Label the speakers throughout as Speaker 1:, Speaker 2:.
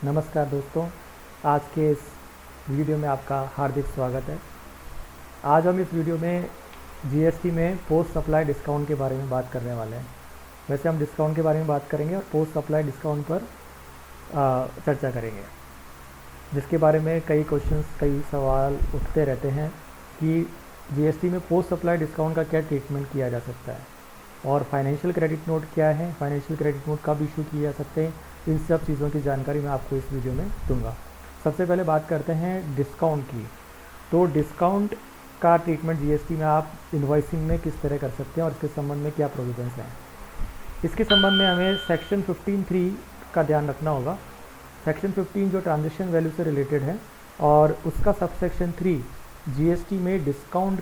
Speaker 1: नमस्कार दोस्तों, आज के इस वीडियो में आपका हार्दिक स्वागत है। आज हम इस वीडियो में जीएसटी में पोस्ट सप्लाई डिस्काउंट के बारे में बात करने वाले हैं। वैसे हम डिस्काउंट के बारे में बात करेंगे और पोस्ट सप्लाई डिस्काउंट पर चर्चा करेंगे, जिसके बारे में कई क्वेश्चंस, कई सवाल उठते रहते हैं कि जीएसटी में पोस्ट सप्लाई डिस्काउंट का क्या ट्रीटमेंट किया जा सकता है और फाइनेंशियल क्रेडिट नोट क्या है, फाइनेंशियल क्रेडिट नोट कब इशू किए जा सकते हैं। इन सब चीज़ों की जानकारी मैं आपको इस वीडियो में दूंगा। सबसे पहले बात करते हैं डिस्काउंट की। तो डिस्काउंट का ट्रीटमेंट जीएसटी में आप इनवॉइसिंग में किस तरह कर सकते हैं और इसके संबंध में क्या प्रोविजंस हैं, इसके संबंध में हमें सेक्शन 15(3) का ध्यान रखना होगा। सेक्शन 15 जो ट्रांजेक्शन वैल्यू से रिलेटेड है और उसका सबसेक्शन 3 जीएसटी में डिस्काउंट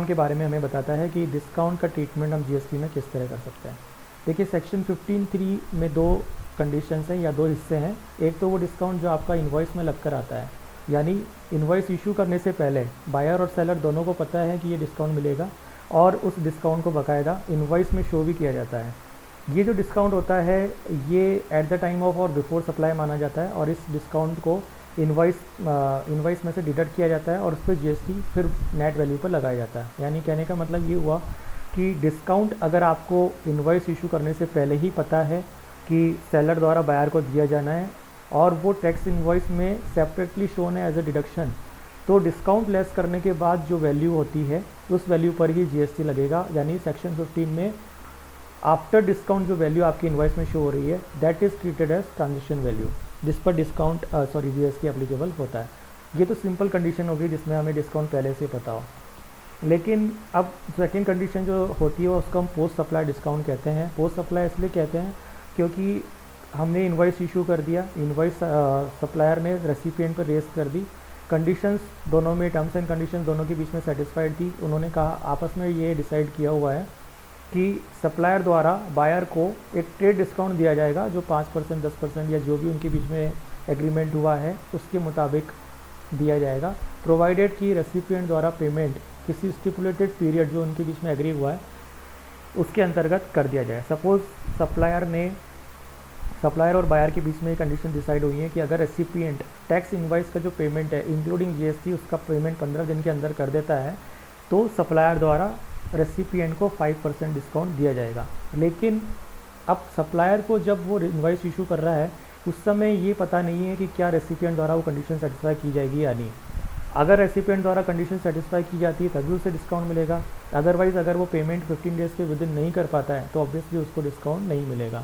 Speaker 1: के बारे में हमें बताता है कि डिस्काउंट का ट्रीटमेंट हम जीएसटी में किस तरह कर सकते हैं। देखिए, सेक्शन 15(3) में दो कंडीशंस हैं या दो हिस्से हैं। एक तो वो डिस्काउंट जो आपका इनवॉइस में लगकर आता है, यानी इनवॉइस इशू करने से पहले बायर और सेलर दोनों को पता है कि ये डिस्काउंट मिलेगा और उस डिस्काउंट को बाकायदा इनवॉइस में शो भी किया जाता है। ये जो डिस्काउंट होता है ये eight the time of or before supply माना जाता है और इस डिस्काउंट को इनवॉइस में से डिडक्ट किया जाता है और उस पर जीएसटी फिर नेट वैल्यू पर लगाया जाता है। यानी कहने का मतलब ये हुआ कि डिस्काउंट अगर आपको इनवॉइस इशू करने से पहले ही पता है कि सेलर द्वारा बायर को दिया जाना है और वो टैक्स इनवॉइस में सेपरेटली शोन है एज अ डिडक्शन, तो डिस्काउंट लेस करने के बाद जो वैल्यू होती है उस वैल्यू पर ही जीएसटी लगेगा। यानी सेक्शन 15 में आफ्टर डिस्काउंट जो वैल्यू आपकी इनवॉइस में शो हो रही है that is treated as transaction value, जिस पर डिस्काउंट जीएसटी एप्लीकेबल होता है। ये तो सिंपल कंडीशन होगी जिसमें हमें डिस्काउंट पहले से पता हो। लेकिन अब सेकेंड कंडीशन जो होती है उसको हम पोस्ट सप्लाई डिस्काउंट कहते हैं। पोस्ट सप्लाई इसलिए कहते हैं क्योंकि हमने इनवॉइस इशू कर दिया, इनवॉइस सप्लायर ने रेसिपिएंट पर रेस कर दी, कंडीशंस दोनों में, टर्म्स एंड कंडीशंस दोनों के बीच में सेटिस्फाइड थी। उन्होंने कहा, आपस में ये डिसाइड किया हुआ है कि सप्लायर द्वारा बायर को एक ट्रेड डिस्काउंट दिया जाएगा जो 5%, 10% या जो भी उनके बीच में एग्रीमेंट हुआ है उसके मुताबिक दिया जाएगा, प्रोवाइडेड कि रेसिपिएंट द्वारा पेमेंट किसी स्टिपुलेटेड पीरियड जो उनके बीच में एग्री हुआ है उसके अंतर्गत कर दिया जाए। सपोज सप्लायर और बायर के बीच में एक कंडीशन डिसाइड हुई है कि अगर रेसिपिएंट टैक्स इनवॉइस का जो पेमेंट है इंक्लूडिंग जीएसटी उसका पेमेंट 15 दिन के अंदर कर देता है तो सप्लायर द्वारा रेसिपिएंट को 5% डिस्काउंट दिया जाएगा। लेकिन अब सप्लायर को जब वो इनवॉइस इशू कर रहा है उस समय ये पता नहीं है कि क्या रेसिपिएंट द्वारा वो कंडीशन सेटिस्फाई की जाएगी या नहीं। अगर रेसिपिएंट द्वारा कंडीशन सेटिस्फाई की जाती है तभी उसे डिस्काउंट मिलेगा, अदरवाइज़ अगर वो पेमेंट 15 डेज़ के विदिन नहीं कर पाता है तो ऑब्वियसली उसको डिस्काउंट नहीं मिलेगा।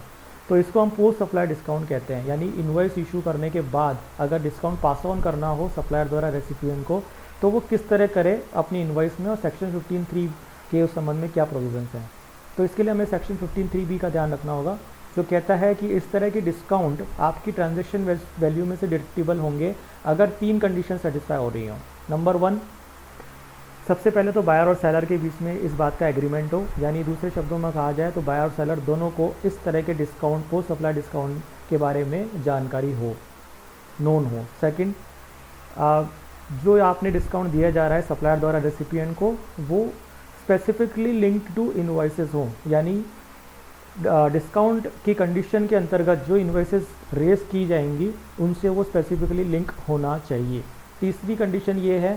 Speaker 1: तो इसको हम पोस्ट सप्लाई डिस्काउंट कहते हैं। यानी इनवॉइस इशू करने के बाद अगर डिस्काउंट पास ऑन करना हो सप्लायर द्वारा रेसिपिएंट को तो वो किस तरह करे अपनी इनवॉइस में और सेक्शन 15(3) के उस संबंध में क्या प्रोविजंस हैं। तो इसके लिए हमें सेक्शन 15(3)(b) का ध्यान रखना होगा जो कहता है कि इस तरह की डिस्काउंट आपकी ट्रांजैक्शन वैल्यू में से डिडक्टिबल होंगे अगर 3 कंडीशन सेटिस्फाई हो रही हों। नंबर 1, सबसे पहले तो बायर और सेलर के बीच में इस बात का एग्रीमेंट हो, यानी दूसरे शब्दों में कहा जाए तो बायर और सेलर दोनों को इस तरह के डिस्काउंट, पोस्ट सप्लाई डिस्काउंट के बारे में जानकारी हो, नोन हो। सेकंड, जो आपने डिस्काउंट दिया जा रहा है सप्लायर द्वारा रेसिपिएंट को वो स्पेसिफिकली लिंक्ड टू इनवॉइसेस हों, यानी डिस्काउंट की कंडीशन के अंतर्गत जो इन्वॉइसेस रेस की जाएंगी उनसे वो स्पेसिफिकली लिंक होना चाहिए। तीसरी कंडीशन ये है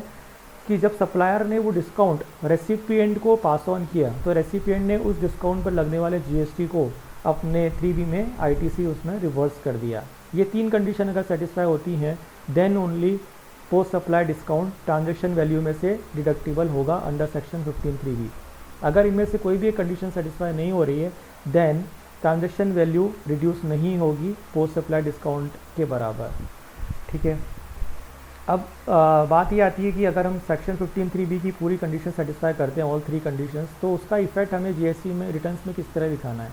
Speaker 1: कि जब सप्लायर ने वो डिस्काउंट रेसिपिएंट को पास ऑन किया तो रेसिपिएंट ने उस डिस्काउंट पर लगने वाले जीएसटी को अपने 3B में आईटीसी उसमें रिवर्स कर दिया। ये 3 कंडीशन अगर सेटिस्फाई होती हैं then only post supply discount transaction value में से डिडक्टिबल होगा अंडर सेक्शन 15(3)(b). अगर इनमें से कोई भी एक कंडीशन सेटिस्फाई नहीं हो रही है देन ट्रांजैक्शन वैल्यू रिड्यूस नहीं होगी पोस्ट सप्लाई डिस्काउंट के बराबर। ठीक है, अब बात ये आती है कि अगर हम सेक्शन 15(3)(b) की पूरी कंडीशन सेटिस्फाई करते हैं, ऑल 3 कंडीशंस, तो उसका इफेक्ट हमें जीएसटी में रिटर्न्स में किस तरह दिखाना है।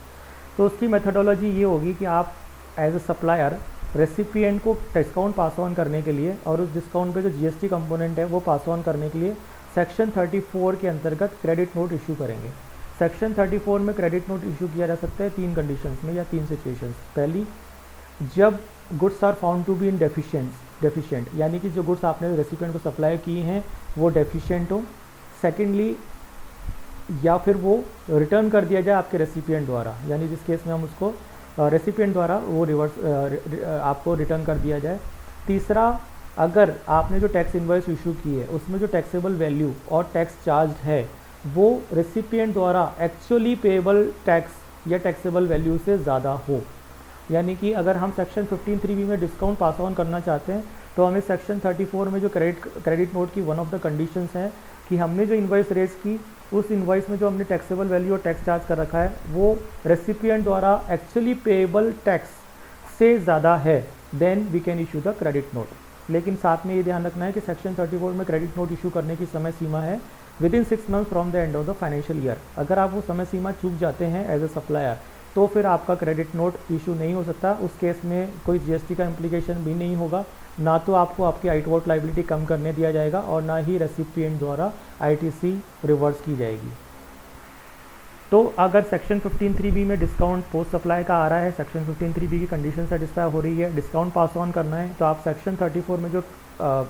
Speaker 1: तो उसकी मेथोडोलॉजी ये होगी कि आप एज अ सप्लायर रेसिपिएंट को डिस्काउंट पास ऑन करने के लिए और उस डिस्काउंट पे जो जीएसटी कंपोनेंट है वो पास ऑन करने के लिए सेक्शन 34 के अंतर्गत क्रेडिट नोट इशू करेंगे। सेक्शन 34 में क्रेडिट नोट इशू किया जा सकता है 3 कंडीशंस में या 3 सिचुएशंस। पहली, जब goods are found to be in deficient, यानी कि जो गुड्स आपने रेसिपिएंट को सप्लाई की हैं वो डेफिशिएंट हो। सेकेंडली, या फिर वो रिटर्न कर दिया जाए आपके रेसिपिएंट द्वारा, यानी जिस केस में हम उसको रेसिपिएंट द्वारा वो आपको रिटर्न कर दिया जाए। तीसरा, अगर आपने जो टैक्स इनवॉइस इशू की है उसमें जो टैक्सेबल वैल्यू और टैक्स चार्ज है वो रेसिपिएंट द्वारा एक्चुअली पेएबल टैक्स या टैक्सेबल वैल्यू से ज़्यादा हो। यानी कि अगर हम सेक्शन 15(3)(b) में डिस्काउंट पास ऑन करना चाहते हैं तो हमें सेक्शन 34 में जो क्रेडिट नोट की वन ऑफ द कंडीशंस है कि हमने जो इनवॉइस रेज की उस इनवॉइस में जो हमने टैक्सेबल वैल्यू और टैक्स चार्ज कर रखा है वो रेसिपिएंट द्वारा एक्चुअली पेएबल टैक्स से ज़्यादा है, then we can issue the credit note. लेकिन साथ में ये ध्यान रखना है कि सेक्शन 34 में क्रेडिट नोट इशू करने की समय सीमा है within 6 month from the end of the financial year. अगर आप वो समय सीमा चूक जाते हैं एज ए सप्लायर तो फिर आपका क्रेडिट नोट इशू नहीं हो सकता। उस केस में कोई जीएसटी का इम्प्लीकेशन भी नहीं होगा, ना तो आपको आपकी आउटवर्ड लाइबिलिटी कम करने दिया जाएगा और ना ही रेसिपिएंट द्वारा आईटीसी रिवर्स की जाएगी। तो अगर सेक्शन 15(3)(b) में डिस्काउंट पोस्ट सप्लाई का आ रहा है, सेक्शन 15(3)(b) की कंडीशन सेटिस्फाई हो रही है, डिस्काउंट पास ऑन करना है, तो आप सेक्शन 34 में जो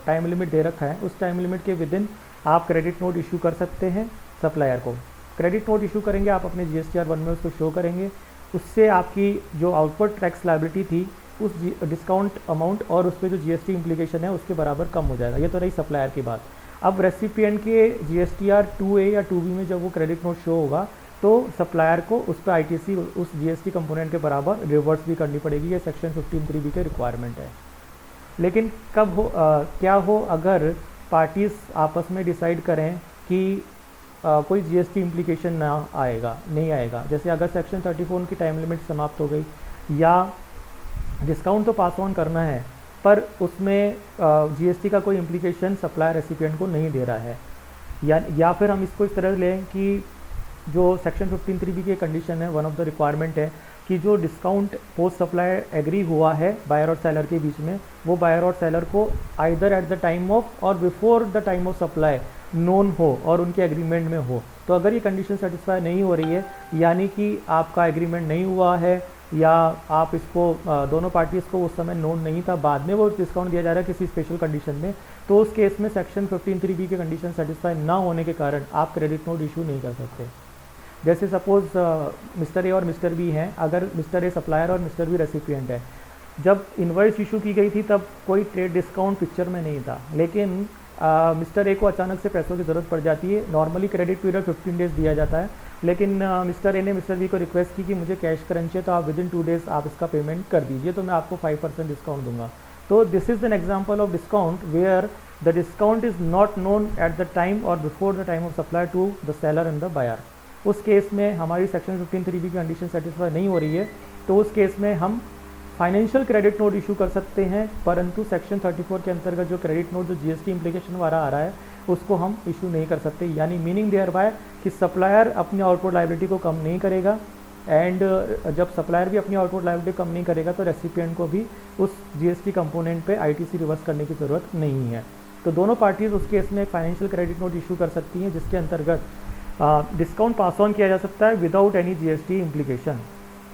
Speaker 1: टाइम लिमिट दे रखा है उस टाइम लिमिट के विदिन आप क्रेडिट नोट इशू कर सकते हैं सप्लायर को। क्रेडिट नोट इशू करेंगे, आप अपने GSTR 1 में उसको शो करेंगे, उससे आपकी जो आउटवर्ड टैक्स लायबिलिटी थी उस डिस्काउंट अमाउंट और उस पर जो जीएसटी इम्प्लीकेशन है उसके बराबर कम हो जाएगा। ये तो रही सप्लायर की बात। अब रेसिपिएंट के GSTR 2A या 2B में जब वो क्रेडिट नोट शो होगा तो सप्लायर को उस पर आईटीसी उस जीएसटी कंपोनेंट के बराबर रिवर्स भी करनी पड़ेगी। ये सेक्शन 15(3)(b) के रिक्वायरमेंट है। लेकिन कब हो क्या हो अगर पार्टीज आपस में डिसाइड करें कि कोई जीएसटी इम्प्लीकेशन नहीं आएगा, जैसे अगर सेक्शन 34 की टाइम लिमिट समाप्त हो गई या डिस्काउंट तो पास ऑन करना है पर उसमें जीएसटी का कोई इम्प्लीकेशन सप्लायर रेसिपिएंट को नहीं दे रहा है, या फिर हम इसको इस तरह लें कि जो सेक्शन 15(3)(b) की कंडीशन है, वन ऑफ द रिक्वायरमेंट है कि जो डिस्काउंट पोस्ट सप्लाई एग्री हुआ है बायर और सेलर के बीच में, वो बायर और सेलर को either at the time of or before the time of supply known हो और उनके एग्रीमेंट में हो। तो अगर ये कंडीशन सेटिस्फाई नहीं हो रही है, यानी कि आपका एग्रीमेंट नहीं हुआ है या आप इसको दोनों पार्टीज़ को उस समय नोन नहीं था, बाद में वो डिस्काउंट दिया जा रहा है किसी स्पेशल कंडीशन में, तो उस केस में सेक्शन 15(3)(b) के कंडीशन सेटिस्फाई ना होने के कारण आप क्रेडिट नोट इशू नहीं कर सकते। जैसे सपोज मिस्टर ए और मिस्टर बी हैं, अगर मिस्टर ए सप्लायर और मिस्टर बी रेसिपिएंट है, जब इनवॉइस इशू की गई थी तब कोई ट्रेड डिस्काउंट पिक्चर में नहीं था, लेकिन मिस्टर ए को अचानक से पैसों की ज़रूरत पड़ जाती है। नॉर्मली क्रेडिट पीरियड 15 डेज़ दिया जाता है, लेकिन मिस्टर ए ने मिस्टर बी को रिक्वेस्ट की कि मुझे कैश करंट चाहिए, तो आप विदिन 2 डेज़ आप इसका पेमेंट कर दीजिए तो मैं आपको 5% डिस्काउंट दूंगा। तो this is an example of discount where the discount is not known at the time or before the time of supply to the seller and the buyer. उस केस में हमारी सेक्शन 15(3)(b) की condition satisfy नहीं हो रही है, तो उस केस में हम फाइनेंशियल क्रेडिट नोट इशू कर सकते हैं, परंतु सेक्शन 34 के अंतर्गत जो क्रेडिट नोट जो जीएसटी इम्प्लीकेशन वाला आ रहा है उसको हम इशू नहीं कर सकते। यानी मीनिंग देयर बाय कि सप्लायर अपनी आउटपुट लायबिलिटी को कम नहीं करेगा, एंड जब सप्लायर भी अपनी आउटपुट लायबिलिटी कम नहीं करेगा तो रेसिपिएंट को भी उस जीएसटी कंपोनेंट पे आईटीसी रिवर्स करने की ज़रूरत नहीं है। तो दोनों पार्टीज़ उस केस में एक फाइनेंशियल क्रेडिट नोट इशू कर सकती हैं, जिसके अंतर्गत डिस्काउंट पास ऑन किया जा सकता है विदाउट एनी जीएसटी इम्प्लीकेशन।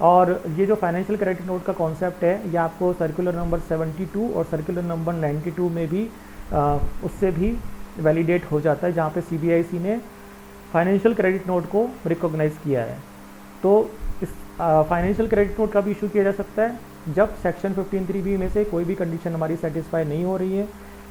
Speaker 1: और ये जो फाइनेंशियल क्रेडिट नोट का कॉन्सेप्ट है ये आपको सर्कुलर नंबर 72 और सर्कुलर नंबर 92 में भी उससे भी वैलिडेट हो जाता है, जहाँ पे सीबीआईसी ने फाइनेंशियल क्रेडिट नोट को रिकॉग्नाइज़ किया है। तो इस फाइनेंशियल क्रेडिट नोट का भी इशू किया जा सकता है जब सेक्शन 15(3)(b) में से कोई भी कंडीशन हमारी सेटिस्फाई नहीं हो रही है।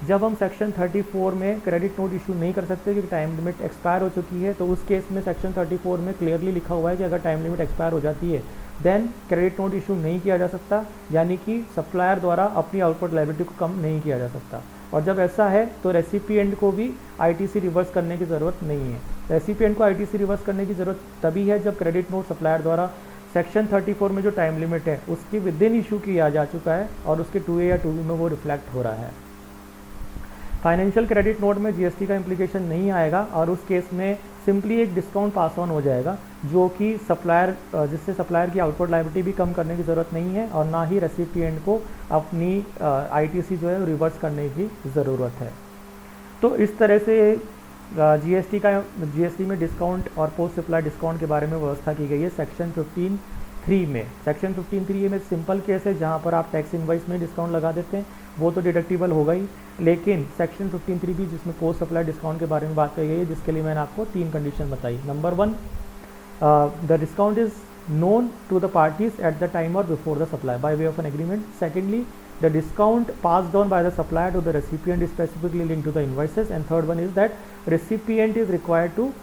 Speaker 1: जब हम सेक्शन 34 में क्रेडिट नोट इशू नहीं कर सकते क्योंकि टाइम लिमिट एक्सपायर हो चुकी है, तो उस केस में सेक्शन 34 में क्लियरली लिखा हुआ है कि अगर टाइम लिमिट एक्सपायर हो जाती है देन क्रेडिट नोट इशू नहीं किया जा सकता, यानी कि सप्लायर द्वारा अपनी आउटपुट लायबिलिटी को कम नहीं किया जा सकता। और जब ऐसा है तो रेसिपिएंट को भी आईटीसी रिवर्स करने की ज़रूरत नहीं है। रेसिपिएंट को आईटीसी रिवर्स करने की ज़रूरत तभी है जब क्रेडिट नोट सप्लायर द्वारा सेक्शन 34 में जो टाइम लिमिट है उसकी विदिन इशू किया जा चुका है और उसके 2A या 2B में वो रिफ्लेक्ट हो रहा है। फाइनेंशियल क्रेडिट नोट में जीएसटी का इम्प्लीकेशन नहीं आएगा और उस केस में सिंपली एक डिस्काउंट पास ऑन हो जाएगा, जो कि सप्लायर जिससे सप्लायर की आउटपुट लायबिलिटी भी कम करने की ज़रूरत नहीं है और ना ही रेसिपिएंट को अपनी आईटीसी जो है रिवर्स करने की ज़रूरत है। तो इस तरह से जीएसटी में डिस्काउंट और पोस्ट सप्लाई डिस्काउंट के बारे में व्यवस्था की गई है सेक्शन 15(3) में। सेक्शन 15(3) में सिंपल केस है जहाँ पर आप टैक्स इनवॉइस में डिस्काउंट लगा देते हैं, वो तो डिडक्टिबल होगा ही, लेकिन सेक्शन 15(3)(b) जिसमें पोस्ट सप्लाई डिस्काउंट के बारे में बात कही गई है, जिसके लिए मैंने आपको 3 कंडीशन बताई। Number 1, the discount is known to the parties at the time or before the supply by way of an agreement. Secondly, the discount passed on by the supplier to the recipient is specifically linked to the invoices. And third one is that recipient is required to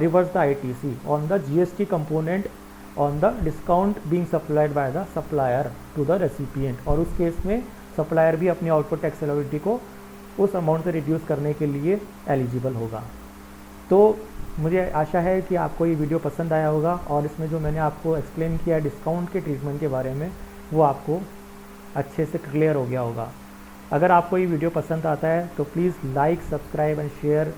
Speaker 1: reverse the ITC on the GST component on the discount being supplied by the supplier to the recipient. और उस case में supplier भी अपनी output tax liability को उस amount से reduce करने के लिए एलिजिबल होगा। तो मुझे आशा है कि आपको ये वीडियो पसंद आया होगा और इसमें जो मैंने आपको एक्सप्लेन किया है डिस्काउंट के ट्रीटमेंट के बारे में वो आपको अच्छे से क्लियर हो गया होगा। अगर आपको ये वीडियो पसंद आता है तो please like, subscribe and share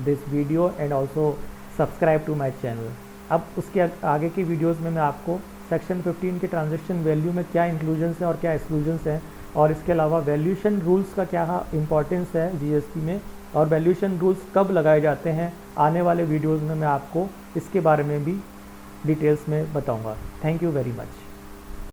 Speaker 1: this video and also subscribe to my channel. अब उसके आगे की वीडियोस में मैं आपको सेक्शन 15 के ट्रांजैक्शन वैल्यू में क्या इंक्लूजन्स हैं और क्या एक्सक्लूजन्स हैं और इसके अलावा वैल्यूएशन रूल्स का क्या इंपॉर्टेंस है जीएसटी में और वैल्यूएशन रूल्स कब लगाए जाते हैं, आने वाले वीडियोस में मैं आपको इसके बारे में भी डिटेल्स में बताऊंगा। Thank you very much.